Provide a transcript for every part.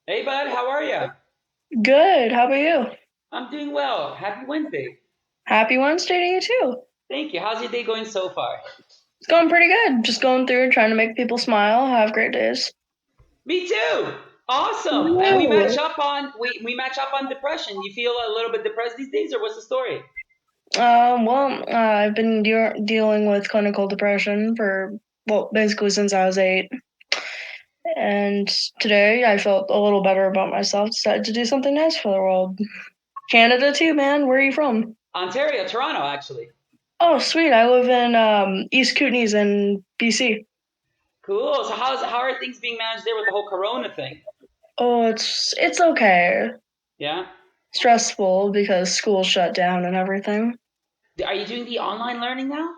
Hey, bud, how are you? Good. How about you? I'm doing well. Happy Wednesday. Happy Wednesday to you too. Thank you. How's your day going so far? It's going pretty good. Just going through and trying to make people smile, have great days. Me too. Awesome. And we match Ooh. up on we match up on depression. You feel a little bit depressed these days, or what's the story? I've been dealing with clinical depression for, well, basically since I was 8. And today I felt a little better about myself. Decided to do something nice for the world. Canada too, man. Where are you from? Ontario, Toronto, actually. Oh, sweet. I live in East Kootenays in BC. Cool. So how are things being managed there with the whole Corona thing? Oh, it's okay. Yeah. Stressful because school shut down and everything. Are you doing the online learning now?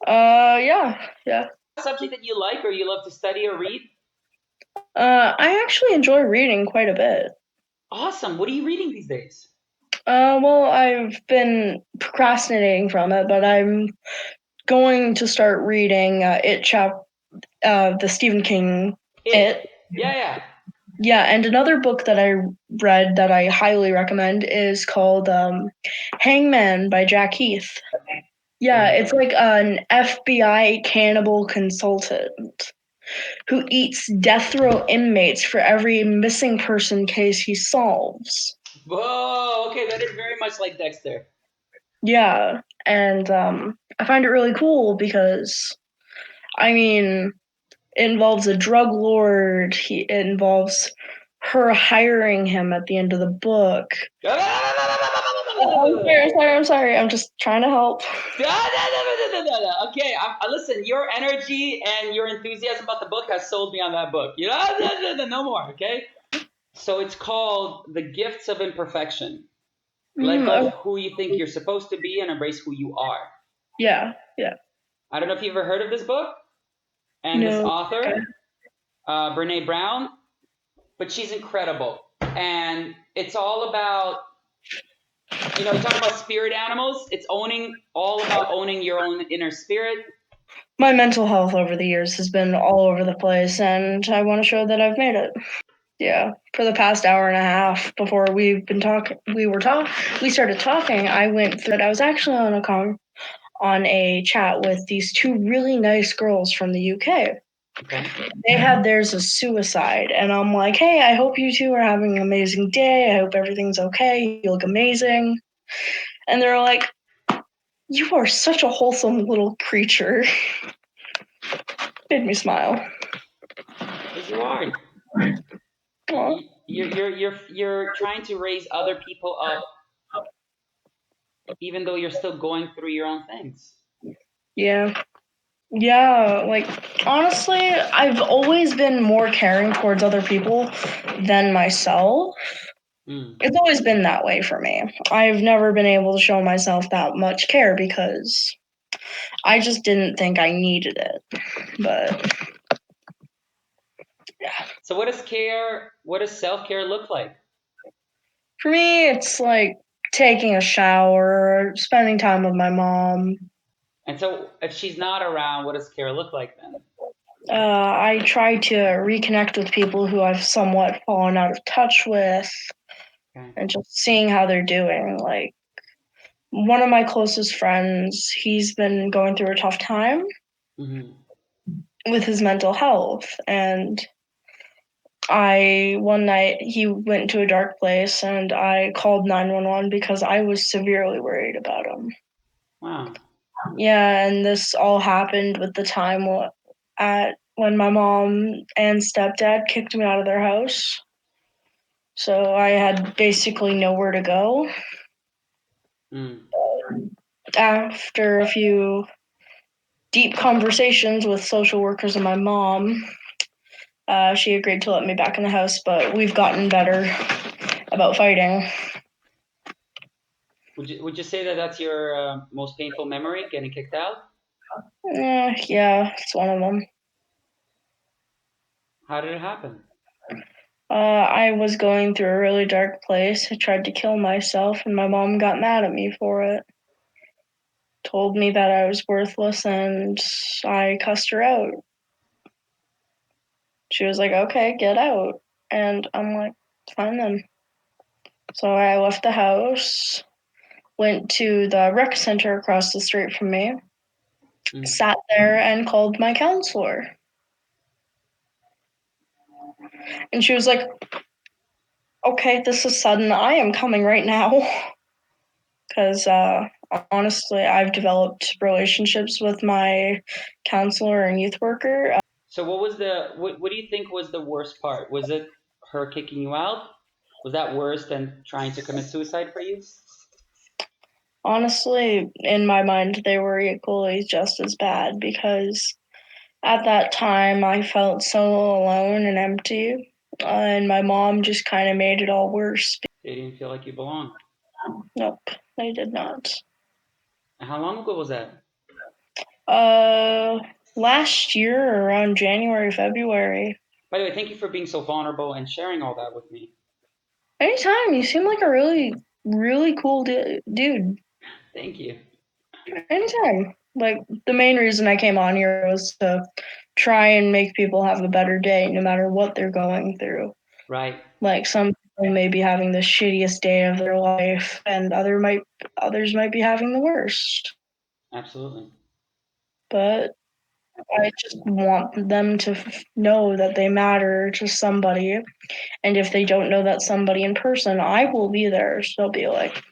Yeah, yeah. Subject that you like or you love to study or read? I actually enjoy reading quite a bit. Awesome. What are you reading these days? Well, I've been procrastinating from it, but I'm going to start reading the Stephen King It. It. Yeah, yeah. Yeah, and another book that I read that I highly recommend is called Hangman by Jack Heath. Yeah, it's Dang. like an FBI cannibal consultant who eats death row inmates for every missing person case he solves. Whoa, okay, that is very much like Dexter. Yeah, and I find it really cool because I mean, it involves a drug lord. It involves her hiring him at the end of the book. I'm sorry, I'm sorry, I'm sorry. I'm just trying to help. Okay, listen, your energy and your enthusiasm about the book has sold me on that book. You know, no more, okay? So it's called The Gifts of Imperfection. Let go of Oh, who you think you're supposed to be and embrace who you are. yeah, yeah. I don't know if you've ever heard of this book and this No. Okay. author, Brene Brown, but she's incredible. And it's all about, you talk about spirit animals. It's all about owning your own inner spirit. My mental health over the years has been all over the place, and I want to show that I've made it. Yeah, for the past hour and a half before we started talking, I went through it. I was actually on a chat with these two really nice girls from the UK. Okay. They had theirs as suicide, and I'm like, hey, I hope you two are having an amazing day. I hope everything's okay. You look amazing. And they're like, you are such a wholesome little creature. Made me smile. Because you are. Aw. You're trying to raise other people up, even though you're still going through your own things. Yeah. Yeah, like honestly, I've always been more caring towards other people than myself. Mm. It's always been that way for me. I've never been able to show myself that much care because I just didn't think I needed it. But yeah, So what does care? What does self care look like? for me, it's like taking a shower, spending time with my mom. And so if she's not around, what does care look like then? I try to reconnect with people who I've somewhat fallen out of touch with Okay. and just seeing how they're doing. Like, one of my closest friends, he's been going through a tough time Hmm. with his mental health. And one night, he went into a dark place and I called 911 because I was severely worried about him. Wow. Yeah, and this all happened with the time at when my mom and stepdad kicked me out of their house. So I had basically nowhere to go. Mm. After a few deep conversations with social workers and my mom, she agreed to let me back in the house, but we've gotten better about fighting. Would you say that that's your most painful memory, getting kicked out? Yeah, it's one of them. How did it happen? I was going through a really dark place. I tried to kill myself, and my mom got mad at me for it. Told me that I was worthless, and I cussed her out. She was like, okay, get out. And I'm like, fine then. So I left the house, went to the rec center across the street from me, Mm. sat there and called my counselor. And she was like, okay, this is sudden. I am coming right now. Because honestly, I've developed relationships with my counselor and youth worker. So what do you think was the worst part? Was it her kicking you out? Was that worse than trying to commit suicide for you? Honestly, in my mind, they were equally just as bad because at that time I felt so alone and empty. And my mom just kind of made it all worse. They didn't feel like you belonged. Nope, they did not. And how long ago was that? Uh, Last year around January, February. By the way, thank you for being so vulnerable and sharing all that with me. Anytime, you seem like a really, really cool dude. Thank you. Anytime. Like, the main reason I came on here was to try and make people have a better day no matter what they're going through. Right. Like, some people may be having the shittiest day of their life, and others might be having the worst. Absolutely. But I just want them to know that they matter to somebody, and if they don't know that somebody in person, I will be there. So they'll be like,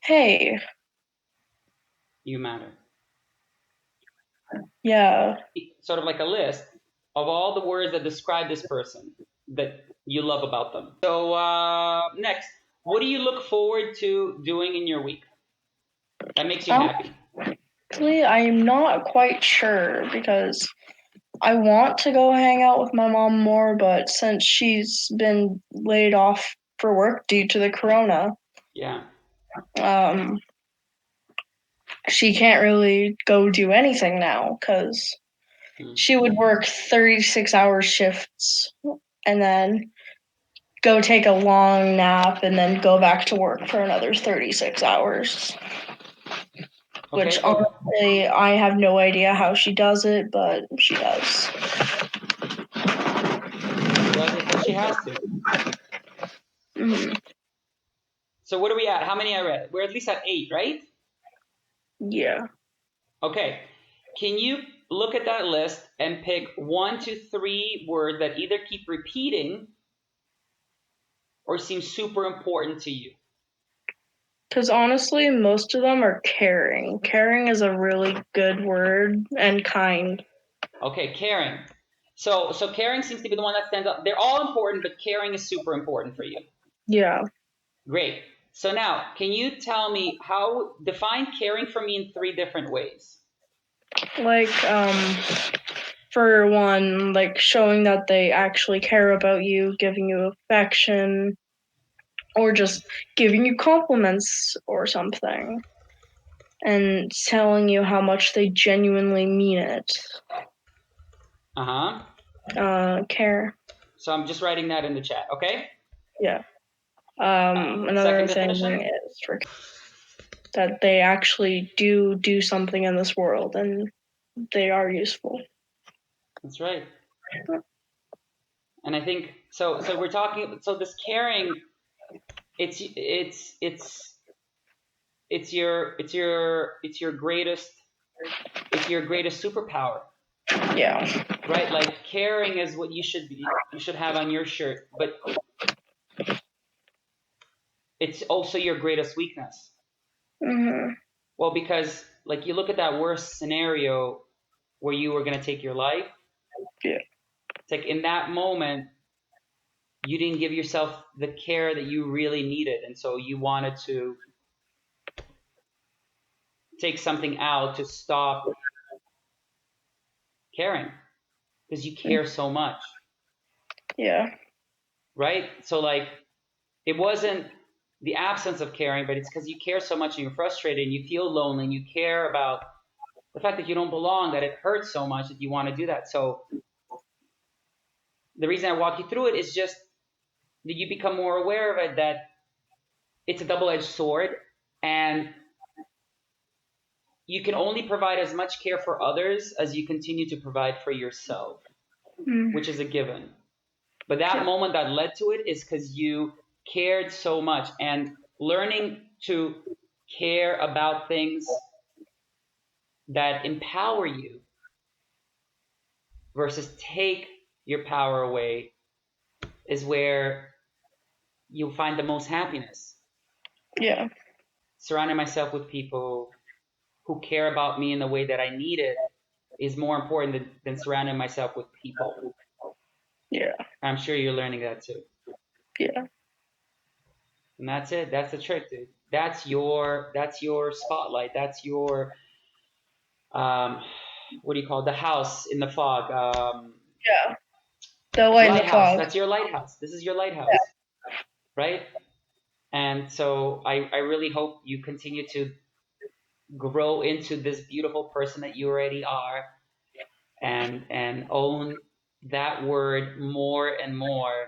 hey, You matter. yeah. Sort of like a list of all the words that describe this person that you love about them. So next, what do you look forward to doing in your week that makes you happy? Actually, I'm not quite sure because I want to go hang out with my mom more, but since she's been laid off for work due to the corona, Yeah. um, she can't really go do anything now because Hmm. she would work 36-hour shifts and then go take a long nap and then go back to work for another 36 hours. Which Okay. Well, honestly, I have no idea how she does it, but she does. she does it because she has to. Mm-hmm. So what are we at? How many I read? We're at least at 8, right? Yeah. Okay. Can you look at that list and pick 1 to 3 words that either keep repeating or seem super important to you? Because honestly, most of them are caring. Caring is a really good word and kind. Okay, caring. So caring seems to be the one that stands up. They're all important, but caring is super important for you. Yeah. Great. So now, can you tell me how define caring for me in 3 different ways? Like, for one, like showing that they actually care about you, giving you affection, or just giving you compliments or something, and telling you how much they genuinely mean it. Uh-huh. Care. So I'm just writing that in the chat, okay? Yeah. Second Another definition? thing is for that they actually do something in this world and they are useful. That's right. And I think so we're talking so this caring it's it's your greatest superpower, Yeah. right? Like caring is what you should have on your shirt, but it's also your greatest weakness. Mhm. Well, because like you look at that worst scenario where you were going to take your life, Yeah. it's like in that moment you didn't give yourself the care that you really needed, and so you wanted to take something out to stop caring because you care so much, Yeah. right? So like it wasn't the absence of caring, but it's because you care so much and you're frustrated and you feel lonely and you care about the fact that you don't belong, that it hurts so much that you want to do that. So the reason I walk you through it is just that you become more aware of it, that it's a double-edged sword, and you can only provide as much care for others as you continue to provide for yourself, Mm. which is a given. But that moment that led to it is because you cared so much, and learning to care about things that empower you versus take your power away is where you'll find the most happiness. Yeah. Surrounding myself with people who care about me in the way that I need it is more important than surrounding myself with people. Yeah. I'm sure you're learning that too. Yeah. And that's it. That's the trick, dude. That's your spotlight. That's your um what do you call it? The house in the fog. Yeah. The light in the Lighthouse. fog. That's your lighthouse. This is your lighthouse, right? And so I really hope you continue to grow into this beautiful person that you already are, and own that word more and more,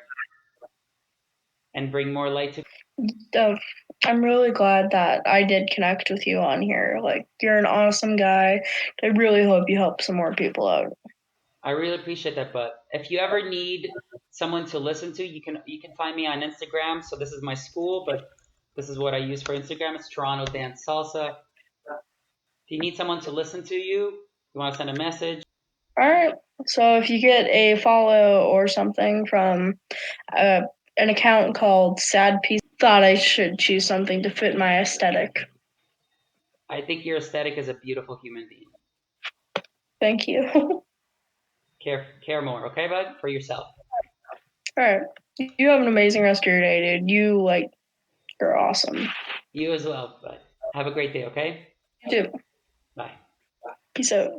and bring more light to. Uh, I'm really glad that I did connect with you on here. Like, you're an awesome guy. I really hope you help some more people out. I really appreciate that. But if you ever need someone to listen to, you can find me on Instagram. So this is my school, but this is what I use for Instagram. It's Toronto Dance Salsa. If you need someone to listen to you, you want to send a message. All right. So if you get a follow or something from uh, an account called Sad Piece, thought I should choose something to fit my aesthetic. I think your aesthetic is a beautiful human being. Thank you. Care more, okay, bud? For yourself. All right. You have an amazing rest of your day, dude. You're awesome. You as well, bud. Have a great day, okay? You too. Bye. Peace out.